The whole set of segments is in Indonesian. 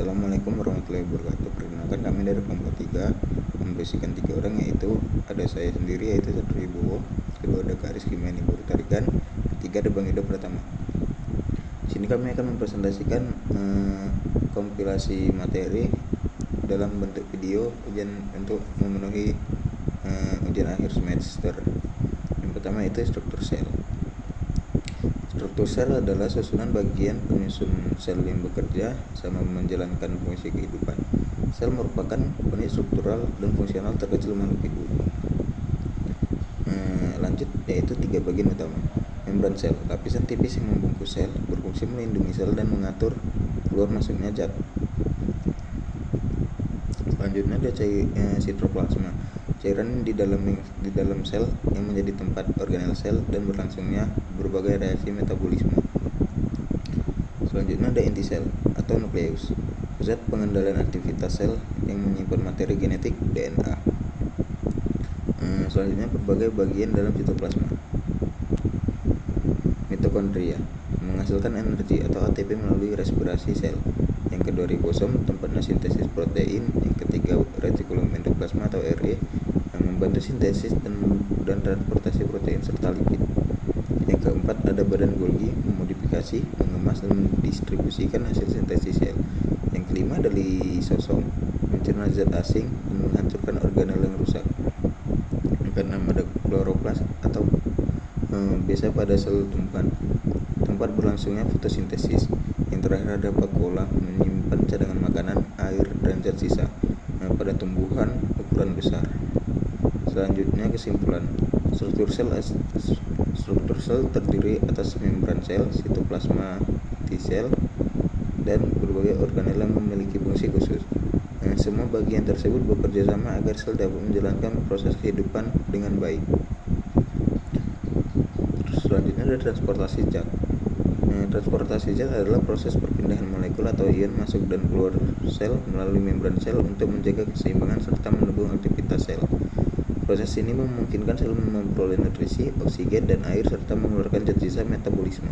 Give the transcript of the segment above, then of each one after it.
Assalamualaikum warahmatullahi wabarakatuh. Perkenalkan, kami dari kelompok 3 membersihkan 3 orang, yaitu ada saya sendiri yaitu Satrio Wibowo, kedua ada Kak Rizky Meni Buru Tarigan, ketiga ada Bang Ido Pratama. Di sini kami akan mempresentasikan kompilasi materi dalam bentuk video ujian untuk memenuhi ujian akhir semester. Yang pertama itu struktur sel. Struktur sel adalah susunan bagian penyusun sel yang bekerja sama menjalankan fungsi kehidupan. Sel merupakan unit struktural dan fungsional terkecil makhluk hidup. Lanjut, yaitu 3 bagian utama. Membran sel, lapisan tipis yang membungkus sel, berfungsi melindungi sel dan mengatur keluar masuknya zat. Selanjutnya ada sitoplasma, cairan di dalam sel yang menjadi tempat organel sel dan berlangsungnya berbagai reaksi metabolisme. Selanjutnya ada inti sel atau nukleus, pusat pengendalian aktivitas sel yang menyimpan materi genetik DNA. Selanjutnya berbagai bagian dalam sitoplasma. Mitokondria menghasilkan energi atau ATP melalui respirasi sel. Yang kedua ribosom, tempatnya sintesis protein. Yang ketiga retikulum endoplasma atau RE yang membantu sintesis dan transportasi protein serta lipid. Yang keempat ada badan Golgi, memodifikasi, mengemas dan mendistribusikan hasil sintesis sel. Yang kelima ada lisosom, mencerna zat asing dan menghancurkan organel yang rusak. Yang keenam ada kloroplas atau biasa pada sel tumbuhan, tempat berlangsungnya fotosintesis. Yang terakhir ada vakuola, menyimpan cadangan makanan, air, dan zat sisa pada tumbuhan ukuran besar. Selanjutnya kesimpulan. Struktur sel terdiri atas membran sel, sitoplasma, inti sel, dan berbagai organel yang memiliki fungsi khusus. Semua bagian tersebut bekerja sama agar sel dapat menjalankan proses kehidupan dengan baik. Selanjutnya ada transportasi zat. Transportasi zat adalah proses perpindahan molekul atau ion masuk dan keluar sel melalui membran sel untuk menjaga keseimbangan serta mendukung aktivitas sel. Proses ini memungkinkan sel memperoleh nutrisi, oksigen, dan air serta mengeluarkan zat sisa metabolisme.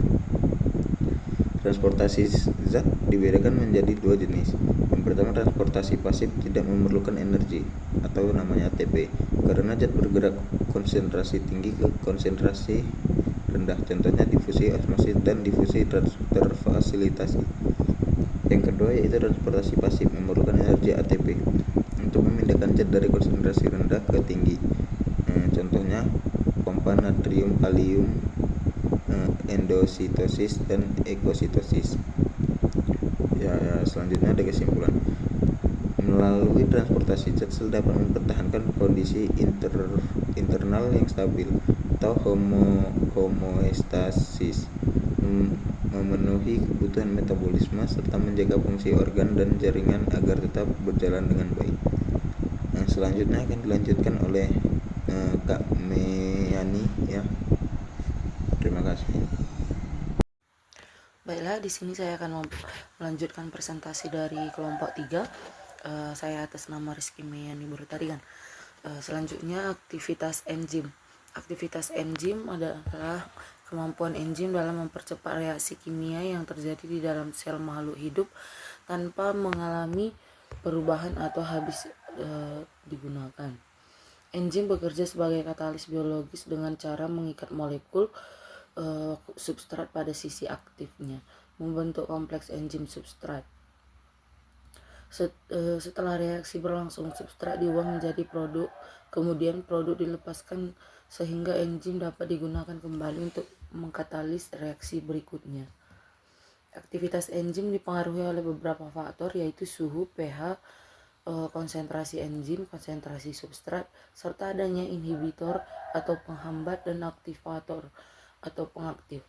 Transportasi zat dibedakan menjadi 2 jenis. Yang pertama, transportasi pasif, tidak memerlukan energi atau namanya ATP, karena zat bergerak konsentrasi tinggi ke konsentrasi rendah, contohnya difusi osmosis dan difusi terfasilitasi. Yang kedua yaitu transportasi pasif, memerlukan energi ATP untuk memindahkan zat dari konsentrasi rendah ke tinggi, contohnya pompa natrium kalium, endositosis dan ekositosis. Selanjutnya ada kesimpulan. Melalui transportasi zat, sel dapat mempertahankan kondisi internal yang stabil atau homeostasis, memenuhi kebutuhan metabolisme serta menjaga fungsi organ dan jaringan agar tetap berjalan dengan baik. Selanjutnya akan dilanjutkan oleh Kak Meyani ya. Terima kasih. Baiklah, di sini saya akan melanjutkan presentasi dari kelompok 3. Saya atas nama Rizky Meyani Buru Tarigan. Selanjutnya aktivitas enzim. Aktivitas enzim adalah kemampuan enzim dalam mempercepat reaksi kimia yang terjadi di dalam sel makhluk hidup tanpa mengalami perubahan atau habis digunakan. Enzim bekerja sebagai katalis biologis dengan cara mengikat molekul substrat pada sisi aktifnya, membentuk kompleks enzim substrat. Setelah reaksi berlangsung, substrat diolah menjadi produk, kemudian produk dilepaskan sehingga enzim dapat digunakan kembali untuk mengkatalis reaksi berikutnya. Aktivitas enzim dipengaruhi oleh beberapa faktor, yaitu suhu, pH, konsentrasi enzim, konsentrasi substrat, serta adanya inhibitor atau penghambat dan aktivator atau pengaktif.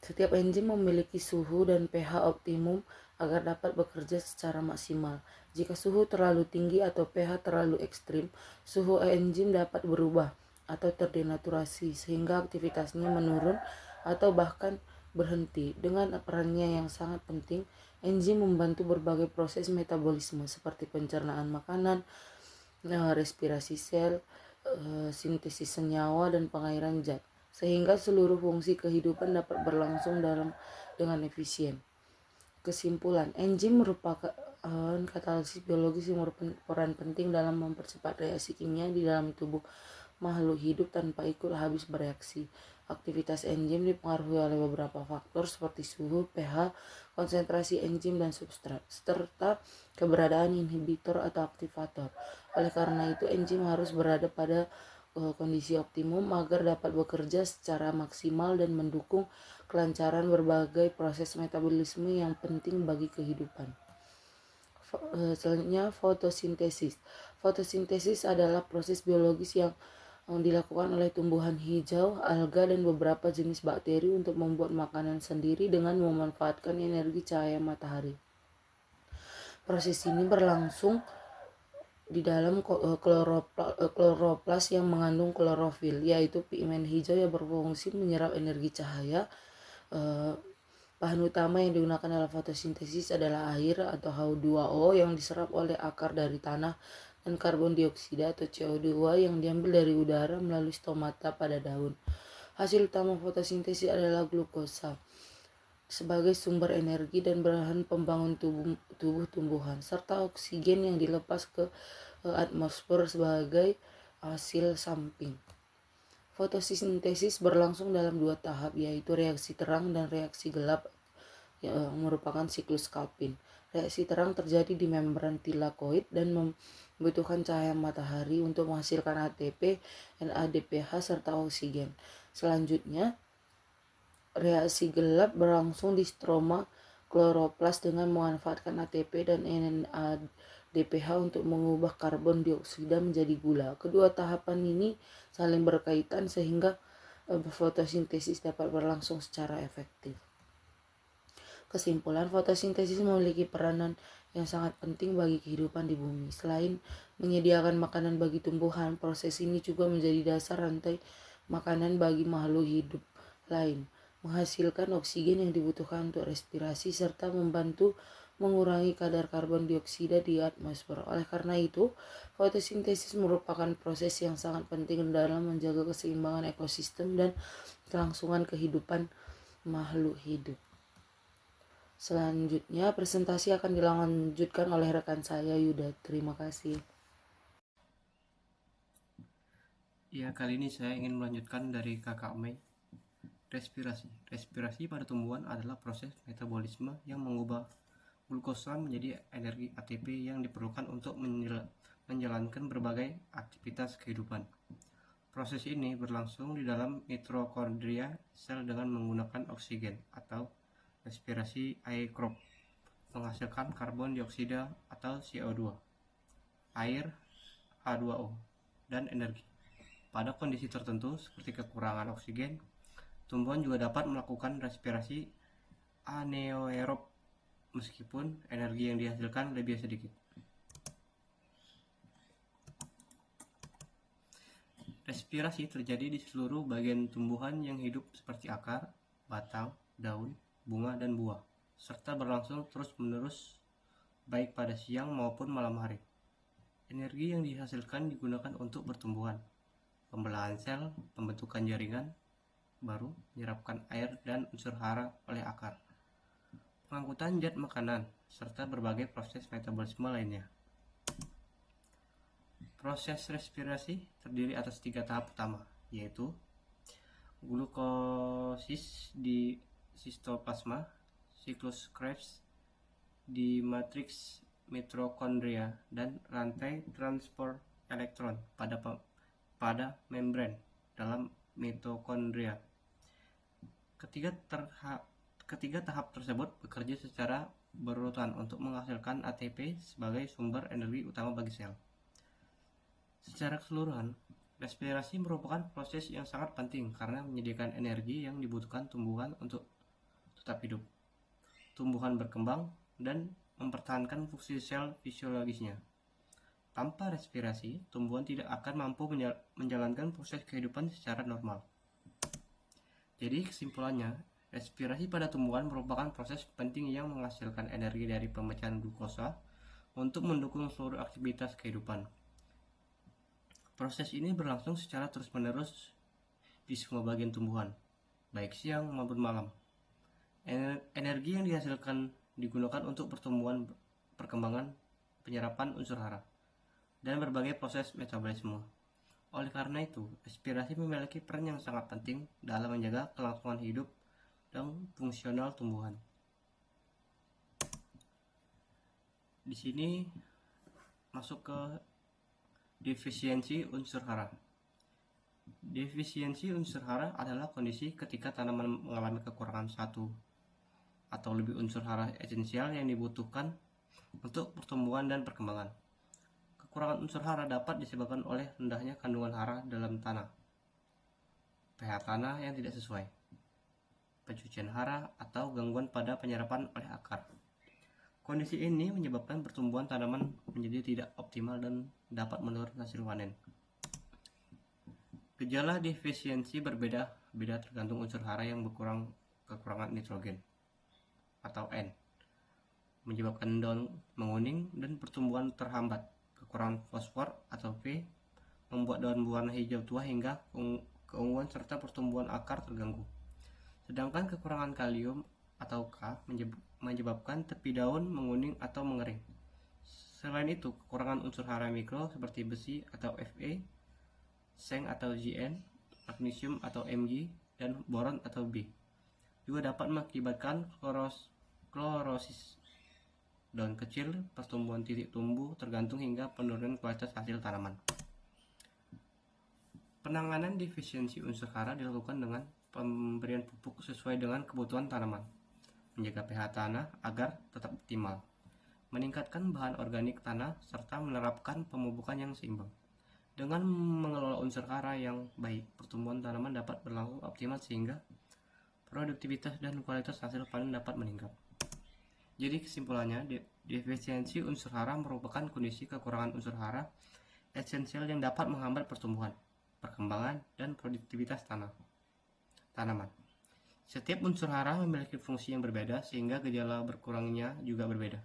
Setiap enzim memiliki suhu dan pH optimum agar dapat bekerja secara maksimal. Jika suhu terlalu tinggi atau pH terlalu ekstrim, suhu enzim dapat berubah atau terdenaturasi sehingga aktivitasnya menurun atau bahkan berhenti. Dengan perannya yang sangat penting, enzim membantu berbagai proses metabolisme seperti pencernaan makanan, respirasi sel, sintesis senyawa, dan pengairan zat, sehingga seluruh fungsi kehidupan dapat berlangsung dengan efisien. Kesimpulan, enzim katalisis biologis yang berperan penting dalam mempercepat reaksi kimia di dalam tubuh makhluk hidup tanpa ikut habis bereaksi. Aktivitas enzim dipengaruhi oleh beberapa faktor seperti suhu, pH, konsentrasi enzim dan substrat, serta keberadaan inhibitor atau aktivator. Oleh karena itu, enzim harus berada pada kondisi optimum agar dapat bekerja secara maksimal dan mendukung kelancaran berbagai proses metabolisme yang penting bagi kehidupan. Selanjutnya, fotosintesis. Fotosintesis adalah proses biologis yang dilakukan oleh tumbuhan hijau, alga, dan beberapa jenis bakteri untuk membuat makanan sendiri dengan memanfaatkan energi cahaya matahari. Proses ini berlangsung di dalam kloroplas yang mengandung klorofil, yaitu pigmen hijau yang berfungsi menyerap energi cahaya. Bahan utama yang digunakan dalam fotosintesis adalah air atau H2O yang diserap oleh akar dari tanah dan karbon dioksida atau CO2 yang diambil dari udara melalui stomata pada daun. Hasil utama fotosintesis adalah glukosa sebagai sumber energi dan bahan pembangun tubuh tumbuhan, serta oksigen yang dilepas ke atmosfer sebagai hasil samping. Fotosintesis berlangsung dalam 2 tahap, yaitu reaksi terang dan reaksi gelap yang merupakan siklus Calvin. Reaksi terang terjadi di membran tilakoid dan membutuhkan cahaya matahari untuk menghasilkan ATP, NADPH, serta oksigen. Selanjutnya, reaksi gelap berlangsung di stroma kloroplas dengan memanfaatkan ATP dan NADPH untuk mengubah karbon dioksida menjadi gula. Kedua tahapan ini saling berkaitan sehingga fotosintesis dapat berlangsung secara efektif. Kesimpulan, fotosintesis memiliki peranan yang sangat penting bagi kehidupan di bumi. Selain menyediakan makanan bagi tumbuhan, proses ini juga menjadi dasar rantai makanan bagi makhluk hidup lain, menghasilkan oksigen yang dibutuhkan untuk respirasi, serta membantu mengurangi kadar karbon dioksida di atmosfer. Oleh karena itu, fotosintesis merupakan proses yang sangat penting dalam menjaga keseimbangan ekosistem dan kelangsungan kehidupan makhluk hidup. Selanjutnya, presentasi akan dilanjutkan oleh rekan saya, Yuda. Terima kasih. Ya, kali ini saya ingin melanjutkan dari Kakak Mei. Respirasi. Respirasi pada tumbuhan adalah proses metabolisme yang mengubah glukosa menjadi energi ATP yang diperlukan untuk menjalankan berbagai aktivitas kehidupan. Proses ini berlangsung di dalam mitokondria sel dengan menggunakan oksigen atau respirasi aerob, menghasilkan karbon dioksida atau CO2, air H2O, dan energi. Pada kondisi tertentu seperti kekurangan oksigen, tumbuhan juga dapat melakukan respirasi anaerob meskipun energi yang dihasilkan lebih sedikit. Respirasi terjadi di seluruh bagian tumbuhan yang hidup seperti akar, batang, daun, bunga, dan buah, serta berlangsung terus-menerus baik pada siang maupun malam hari. Energi yang dihasilkan digunakan untuk pertumbuhan, pembelahan sel, pembentukan jaringan baru, menyerapkan air dan unsur hara oleh akar, pengangkutan zat makanan, serta berbagai proses metabolisme lainnya. Proses respirasi terdiri atas 3 tahap utama, yaitu glukosis di sitoplasma, siklus Krebs di matriks mitokondria, dan rantai transport elektron pada membran dalam mitokondria. Ketiga tahap tersebut bekerja secara berurutan untuk menghasilkan ATP sebagai sumber energi utama bagi sel. Secara keseluruhan, respirasi merupakan proses yang sangat penting karena menyediakan energi yang dibutuhkan tumbuhan untuk tetap hidup, tumbuhan berkembang, dan mempertahankan fungsi sel fisiologisnya. Tanpa respirasi, tumbuhan tidak akan mampu menjalankan proses kehidupan secara normal. Jadi kesimpulannya, respirasi pada tumbuhan merupakan proses penting yang menghasilkan energi dari pemecahan glukosa untuk mendukung seluruh aktivitas kehidupan. Proses ini berlangsung secara terus-menerus di semua bagian tumbuhan, baik siang maupun malam. Energi yang dihasilkan digunakan untuk pertumbuhan perkembangan penyerapan unsur hara, dan berbagai proses metabolisme. Oleh karena itu, respirasi memiliki peran yang sangat penting dalam menjaga kelangsungan hidup dan fungsional tumbuhan. Di sini masuk ke defisiensi unsur hara. Defisiensi unsur hara adalah kondisi ketika tanaman mengalami kekurangan satu atau lebih unsur hara esensial yang dibutuhkan untuk pertumbuhan dan perkembangan. Kekurangan unsur hara dapat disebabkan oleh rendahnya kandungan hara dalam tanah, pH tanah yang tidak sesuai, pencucian hara, atau gangguan pada penyerapan oleh akar. Kondisi ini menyebabkan pertumbuhan tanaman menjadi tidak optimal dan dapat menurun hasil panen. Gejala defisiensi berbeda-beda tergantung unsur hara yang kekurangan nitrogen atau N, menyebabkan daun menguning dan pertumbuhan terhambat. Kekurangan fosfor atau P membuat daun berwarna hijau tua hingga keunguan serta pertumbuhan akar terganggu. Sedangkan kekurangan kalium atau K menyebabkan tepi daun menguning atau mengering. Selain itu, kekurangan unsur hara mikro seperti besi atau Fe, seng atau Zn, magnesium atau Mg, dan boron atau B juga dapat mengakibatkan klorosis daun kecil, pertumbuhan titik tumbuh tergantung hingga penurunan kualitas hasil tanaman. Penanganan defisiensi unsur hara dilakukan dengan pemberian pupuk sesuai dengan kebutuhan tanaman, menjaga pH tanah agar tetap optimal, meningkatkan bahan organik tanah, serta menerapkan pemupukan yang seimbang. Dengan mengelola unsur hara yang baik, pertumbuhan tanaman dapat berlangsung optimal sehingga produktivitas dan kualitas hasil panen dapat meningkat. Jadi kesimpulannya, defisiensi unsur hara merupakan kondisi kekurangan unsur hara esensial yang dapat menghambat pertumbuhan, perkembangan, dan produktivitas tanaman. Setiap unsur hara memiliki fungsi yang berbeda sehingga gejala berkurangnya juga berbeda.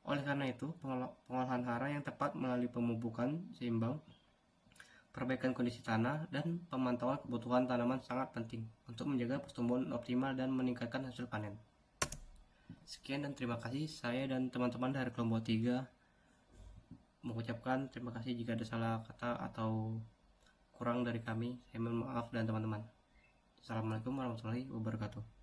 Oleh karena itu, pengolahan hara yang tepat melalui pemupukan seimbang, perbaikan kondisi tanah, dan pemantauan kebutuhan tanaman sangat penting untuk menjaga pertumbuhan optimal dan meningkatkan hasil panen. Sekian dan terima kasih. Saya dan teman-teman dari kelompok 3 mengucapkan terima kasih jika ada salah kata atau kurang dari kami. Saya mohon maaf dan teman-teman. Assalamualaikum warahmatullahi wabarakatuh.